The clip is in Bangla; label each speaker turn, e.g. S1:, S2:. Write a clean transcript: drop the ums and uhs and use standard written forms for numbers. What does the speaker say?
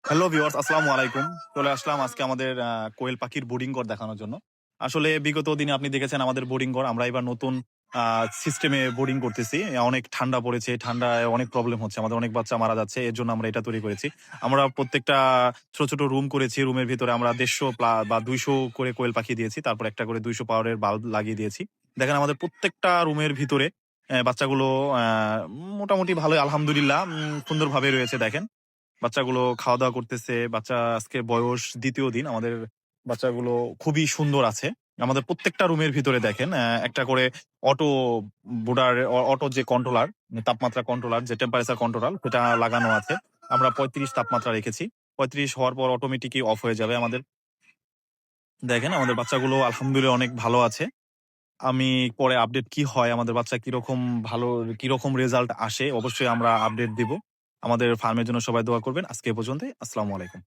S1: হ্যালো ভিউয়ার্স, আসসালামু আলাইকুম। চলে আসলাম আজকে আমাদের কোয়েল পাখির বোর্ডিং ঘর দেখানোর জন্য। আসলে বিগত দিনে আপনি দেখেছেন আমাদের বোর্ডিং ঘর। আমরা এবার নতুন সিস্টেমে বোর্ডিং করতেছি। অনেক ঠান্ডা পড়েছে। ঠান্ডায় অনেক প্রবলেম হচ্ছে। আমাদের অনেক বাচ্চা মারা যাচ্ছে। এর জন্য আমরা এটা তৈরি করেছি। আমরা প্রত্যেকটা ছোট, ছোট রুম করেছি। রুমের ভিতরে আমরা ১৫০ বা ২০০ করে কোয়েল পাখি দিয়েছি। তারপর একটা করে ২০০ পাওয়ারের বাল্ব লাগিয়ে দিয়েছি। দেখেন আমাদের প্রত্যেকটা রুমের ভিতরে বাচ্চাগুলো অ্যা মোটামুটি ভালোই আলহামদুলিল্লাহ সুন্দরভাবে রয়েছে দেখেন। বাচ্চাগুলো খাওয়া-দাওয়া করতেছে। বাচ্চা আজকে বয়স ২য় দিন। আমাদের বাচ্চাগুলো খুবই সুন্দর আছে। আমাদের প্রত্যেকটা রুমের ভিতরে দেখেন একটা করে অটো বোর্ডার অটো যে কন্ট্রোলার, তাপমাত্রা কন্ট্রোলার যে টেম্পারেচার কন্ট্রোলার সেটা লাগানো আছে। আমরা ৩৫ তাপমাত্রা রেখেছি। ৩৫ হওয়ার পর অটোমেটিকই অফ হয়ে যাবে আমাদের। দেখেন আমাদের বাচ্চাগুলো আলহামদুলিল্লাহ অনেক ভালো আছে। আমি পরে আপডেট কি হয়, আমাদের বাচ্চা কিরকম ভালো কিরকম রেজাল্ট আসে অবশ্যই আমরা আপডেট দিব। আমাদের ফার্মের জন্য সবাই দোয়া করবেন। আজকে এ পর্যন্তই। আসসালামু আলাইকুম।